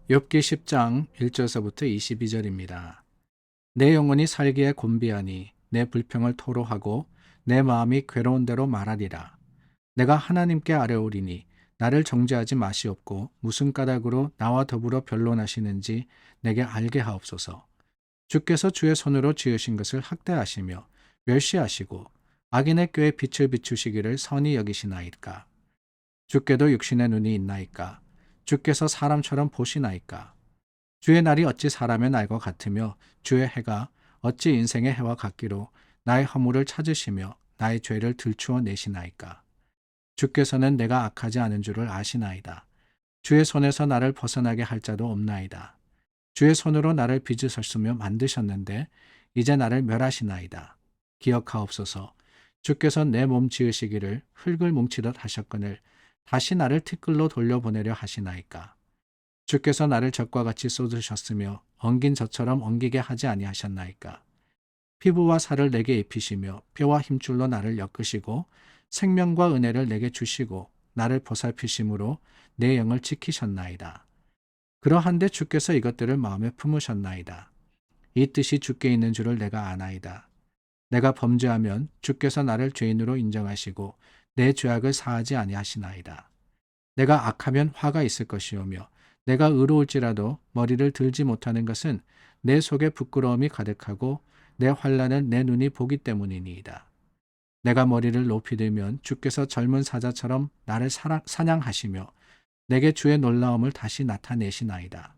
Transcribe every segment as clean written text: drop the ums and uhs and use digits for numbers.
욥기 10장 1절서부터 22절입니다. 내 영혼이 살기에 곤비하니 내 불평을 토로하고 내 마음이 괴로운 대로 말하리라. 내가 하나님께 아뢰오리니 나를 정죄하지 마시옵고 무슨 까닭으로 나와 더불어 변론하시는지 내게 알게 하옵소서. 주께서 주의 손으로 지으신 것을 학대하시며 멸시하시고 악인의 꾀에 빛을 비추시기를 선히 여기시나이까. 주께도 육신의 눈이 있나이까. 주께서 사람처럼 보시나이까. 주의 날이 어찌 사람의 날과 같으며 주의 해가 어찌 인생의 해와 같기로 나의 허물을 찾으시며 나의 죄를 들추어 내시나이까. 주께서는 내가 악하지 않은 줄을 아시나이다. 주의 손에서 나를 벗어나게 할 자도 없나이다. 주의 손으로 나를 빚으셨으며 만드셨는데 이제 나를 멸하시나이다. 기억하옵소서. 주께서 내 몸 지으시기를 흙을 뭉치듯 하셨거늘 다시 나를 티끌로 돌려보내려 하시나이까. 주께서 나를 젖과 같이 쏟으셨으며 엉긴 젖처럼 엉기게 하지 아니하셨나이까. 피부와 살을 내게 입히시며 뼈와 힘줄로 나를 엮으시고 생명과 은혜를 내게 주시고 나를 보살피심으로 내 영을 지키셨나이다. 그러한데 주께서 이것들을 마음에 품으셨나이다. 이 뜻이 주께 있는 줄을 내가 아나이다. 내가 범죄하면 주께서 나를 죄인으로 인정하시고 내 죄악을 사하지 아니하시나이다. 내가 악하면 화가 있을 것이오며 내가 의로울지라도 머리를 들지 못하는 것은 내 속에 부끄러움이 가득하고 내 환난을 내 눈이 보기 때문이니이다. 내가 머리를 높이 들면 주께서 젊은 사자처럼 나를 사냥하시며 내게 주의 놀라움을 다시 나타내시나이다.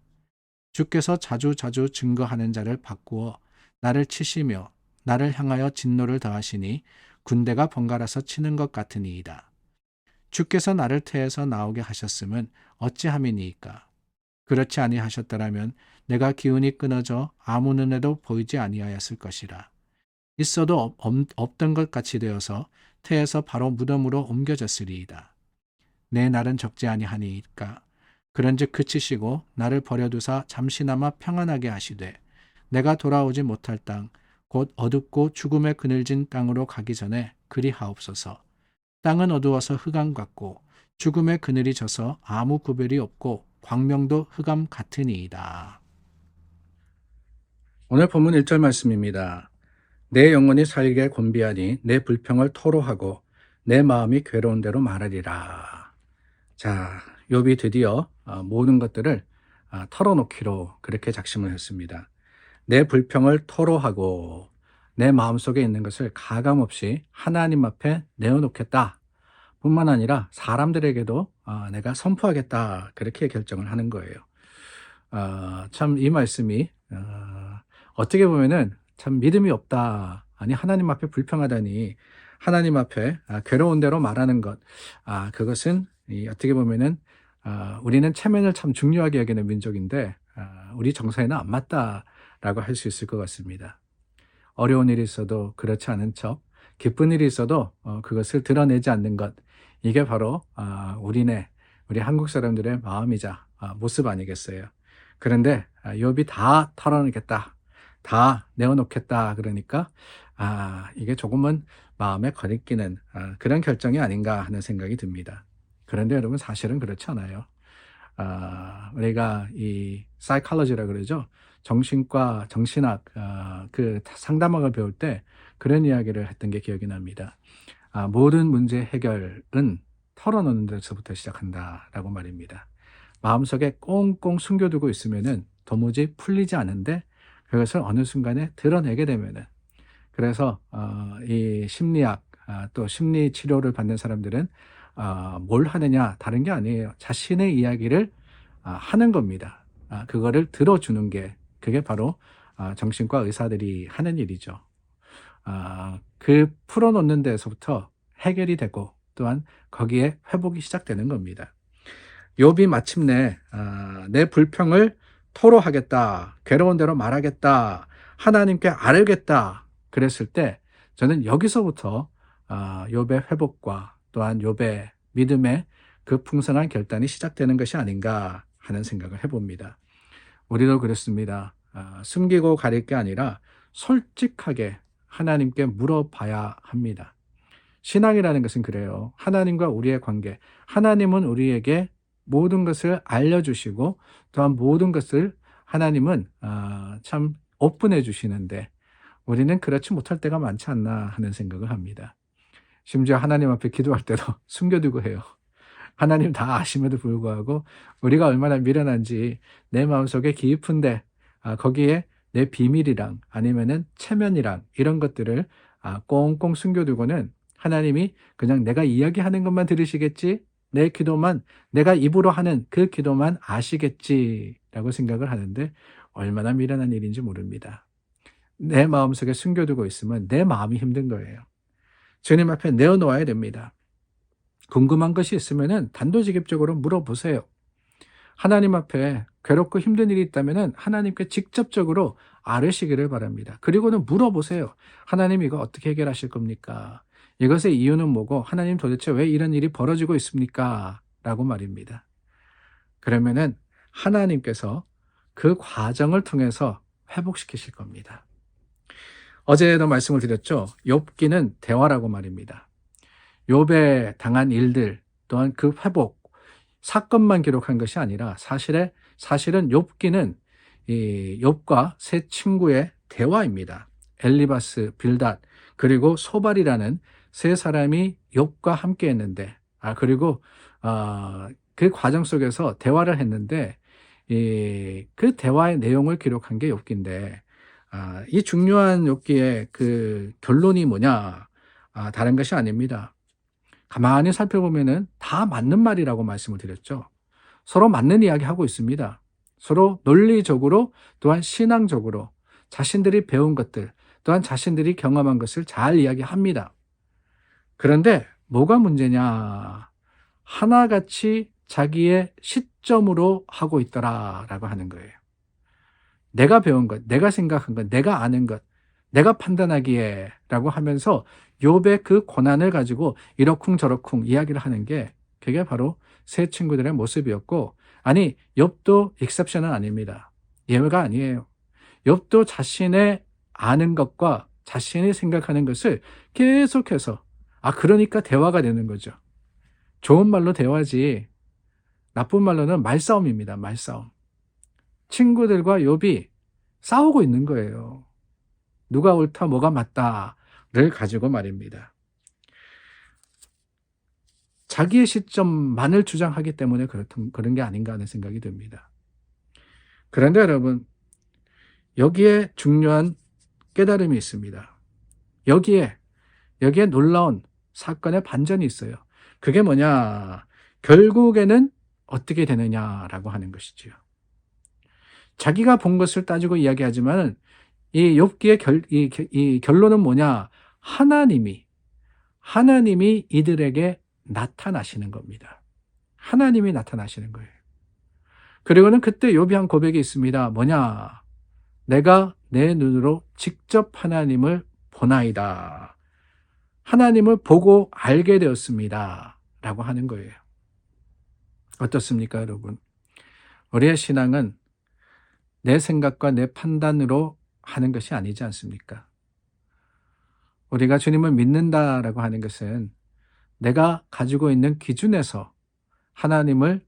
주께서 자주자주 증거하는 자를 바꾸어 나를 치시며 나를 향하여 진노를 더하시니 군대가 번갈아서 치는 것 같으니이다. 주께서 나를 태에서 나오게 하셨음은 어찌함이니이까. 그렇지 아니하셨더라면 내가 기운이 끊어져 아무 눈에도 보이지 아니하였을 것이라. 있어도 없던 것 같이 되어서 태에서 바로 무덤으로 옮겨졌으리이다. 내 날은 적지 아니하니이까. 그런즉 그치시고 나를 버려두사 잠시나마 평안하게 하시되 내가 돌아오지 못할 땅 곧 어둡고 죽음에 그늘진 땅으로 가기 전에 그리하옵소서. 땅은 어두워서 흑암 같고 죽음의 그늘이 져서 아무 구별이 없고 광명도 흑암 같으니이다. 오늘 본문 1절 말씀입니다. 내 영혼이 살게 곤비하니 내 불평을 토로하고 내 마음이 괴로운 대로 말하리라. 자, 욥이 드디어 모든 것들을 털어놓기로 그렇게 작심을 했습니다. 내 불평을 토로하고 내 마음속에 있는 것을 가감없이 하나님 앞에 내어놓겠다. 뿐만 아니라 사람들에게도 내가 선포하겠다. 그렇게 결정을 하는 거예요. 참 이 말씀이 어떻게 보면은 참 믿음이 없다. 아니 하나님 앞에 불평하다니 하나님 앞에 괴로운 대로 말하는 것. 그것은 어떻게 보면은 우리는 체면을 참 중요하게 여기는 민족인데 우리 정서에는 안 맞다라고 할 수 있을 것 같습니다. 어려운 일이 있어도 그렇지 않은 척, 기쁜 일이 있어도 그것을 드러내지 않는 것. 이게 바로 우리 한국 사람들의 마음이자 모습 아니겠어요. 그런데 욥이 다 털어놓겠다. 다 내어놓겠다. 그러니까 이게 조금은 마음에 거리끼는 그런 결정이 아닌가 하는 생각이 듭니다. 그런데 여러분 사실은 그렇지 않아요. 우리가 이 사이콜로지라 그러죠. 정신과 정신학 그 상담학을 배울 때 그런 이야기를 했던 게 기억이 납니다. 모든 문제 해결은 털어놓는 데서부터 시작한다라고 말입니다. 마음속에 꽁꽁 숨겨두고 있으면은 도무지 풀리지 않은데 그것을 어느 순간에 드러내게 되면은 그래서 이 심리학 또 심리 치료를 받는 사람들은 뭘 하느냐 다른 게 아니에요. 자신의 이야기를 하는 겁니다. 그거를 들어주는 게 그게 바로 정신과 의사들이 하는 일이죠. 그 풀어놓는 데서부터 해결이 되고 또한 거기에 회복이 시작되는 겁니다. 욥이 마침내 내 불평을 토로하겠다, 괴로운 대로 말하겠다, 하나님께 아뢰겠다 그랬을 때 저는 여기서부터 욥의 회복과 또한 욥의 믿음의 그 풍성한 결단이 시작되는 것이 아닌가 하는 생각을 해봅니다. 우리도 그렇습니다. 숨기고 가릴 게 아니라 솔직하게 하나님께 물어봐야 합니다. 신앙이라는 것은 그래요. 하나님과 우리의 관계. 하나님은 우리에게 모든 것을 알려주시고 또한 모든 것을 하나님은 참 오픈해 주시는데 우리는 그렇지 못할 때가 많지 않나 하는 생각을 합니다. 심지어 하나님 앞에 기도할 때도 숨겨두고 해요. 하나님 다 아심에도 불구하고 우리가 얼마나 미련한지 내 마음속에 깊은데 거기에 내 비밀이랑 아니면은 체면이랑 이런 것들을 꽁꽁 숨겨두고는 하나님이 그냥 내가 이야기하는 것만 들으시겠지? 내 기도만 내가 입으로 하는 그 기도만 아시겠지라고 생각을 하는데 얼마나 미련한 일인지 모릅니다. 내 마음속에 숨겨두고 있으면 내 마음이 힘든 거예요. 주님 앞에 내어놓아야 됩니다. 궁금한 것이 있으면은 단도직입적으로 물어보세요. 하나님 앞에 괴롭고 힘든 일이 있다면은 하나님께 직접적으로 아뢰시기를 바랍니다. 그리고는 물어보세요. 하나님 이거 어떻게 해결하실 겁니까? 이것의 이유는 뭐고 하나님 도대체 왜 이런 일이 벌어지고 있습니까? 라고 말입니다. 그러면은 하나님께서 그 과정을 통해서 회복시키실 겁니다. 어제도 말씀을 드렸죠. 욥기는 대화라고 말입니다. 욥에 당한 일들 또한 그 회복 사건만 기록한 것이 아니라 사실은 욥기는 이 욥과 세 친구의 대화입니다. 엘리바스, 빌닷 그리고 소발이라는 세 사람이 욥과 함께 했는데 그리고 그 과정 속에서 대화를 했는데 그 대화의 내용을 기록한 게 욥기인데 이 중요한 욥기의 그 결론이 뭐냐? 다른 것이 아닙니다. 가만히 살펴보면은 다 맞는 말이라고 말씀을 드렸죠. 서로 맞는 이야기 하고 있습니다. 서로 논리적으로 또한 신앙적으로 자신들이 배운 것들 또한 자신들이 경험한 것을 잘 이야기합니다. 그런데 뭐가 문제냐? 하나같이 자기의 시점으로 하고 있더라라고 하는 거예요. 내가 배운 것, 내가 생각한 것, 내가 아는 것, 내가 판단하기에 라고 하면서 욥의 그 고난을 가지고 이러쿵저러쿵 이야기를 하는 게 그게 바로 세 친구들의 모습이었고 욥도 익셉션은 아닙니다. 예외가 아니에요. 욥도 자신의 아는 것과 자신이 생각하는 것을 계속해서 그러니까 대화가 되는 거죠. 좋은 말로 대화지 나쁜 말로는 말싸움입니다. 말싸움. 친구들과 욥이 싸우고 있는 거예요. 누가 옳다 뭐가 맞다를 가지고 말입니다. 자기의 시점만을 주장하기 때문에 그런 게 아닌가 하는 생각이 듭니다. 그런데 여러분 여기에 중요한 깨달음이 있습니다. 여기에 놀라운 사건의 반전이 있어요. 그게 뭐냐? 결국에는 어떻게 되느냐라고 하는 것이지요. 자기가 본 것을 따지고 이야기하지만 이 욥기의 이 결론은 뭐냐? 하나님이 이들에게 나타나시는 겁니다. 하나님이 나타나시는 거예요. 그리고는 그때 욥이 한 고백이 있습니다. 뭐냐? 내가 내 눈으로 직접 하나님을 보나이다. 하나님을 보고 알게 되었습니다. 라고 하는 거예요. 어떻습니까, 여러분? 우리의 신앙은 내 생각과 내 판단으로 하는 것이 아니지 않습니까? 우리가 주님을 믿는다라고 하는 것은 내가 가지고 있는 기준에서 하나님을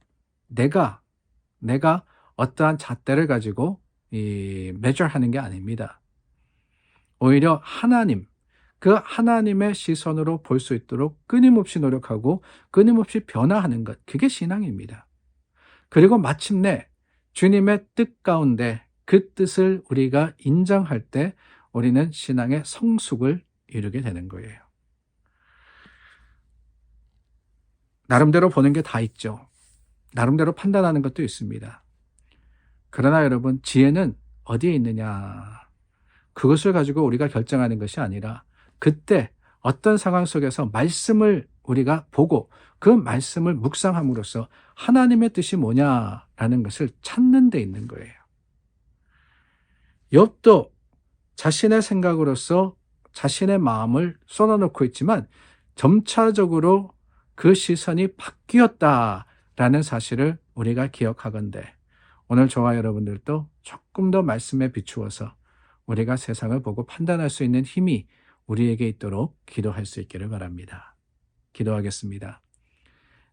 내가 어떠한 잣대를 가지고 measure하는 게 아닙니다. 오히려 그 하나님의 시선으로 볼 수 있도록 끊임없이 노력하고 끊임없이 변화하는 것, 그게 신앙입니다. 그리고 마침내 주님의 뜻 가운데 그 뜻을 우리가 인정할 때 우리는 신앙의 성숙을 이루게 되는 거예요. 나름대로 보는 게 다 있죠. 나름대로 판단하는 것도 있습니다. 그러나 여러분, 지혜는 어디에 있느냐? 그것을 가지고 우리가 결정하는 것이 아니라 그때 어떤 상황 속에서 말씀을 우리가 보고 그 말씀을 묵상함으로써 하나님의 뜻이 뭐냐라는 것을 찾는 데 있는 거예요. 욥도 자신의 생각으로서 자신의 마음을 쏟아놓고 있지만 점차적으로 그 시선이 바뀌었다라는 사실을 우리가 기억하건대 오늘 저와 여러분들도 조금 더 말씀에 비추어서 우리가 세상을 보고 판단할 수 있는 힘이 우리에게 있도록 기도할 수 있기를 바랍니다. 기도하겠습니다.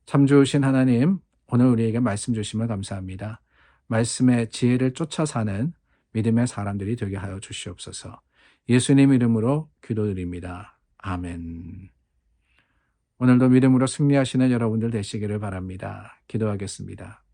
참 좋으신 하나님, 오늘 우리에게 말씀 주심을 감사합니다. 말씀의 지혜를 쫓아 사는 믿음의 사람들이 되게 하여 주시옵소서. 예수님 이름으로 기도드립니다. 아멘. 오늘도 믿음으로 승리하시는 여러분들 되시기를 바랍니다. 기도하겠습니다.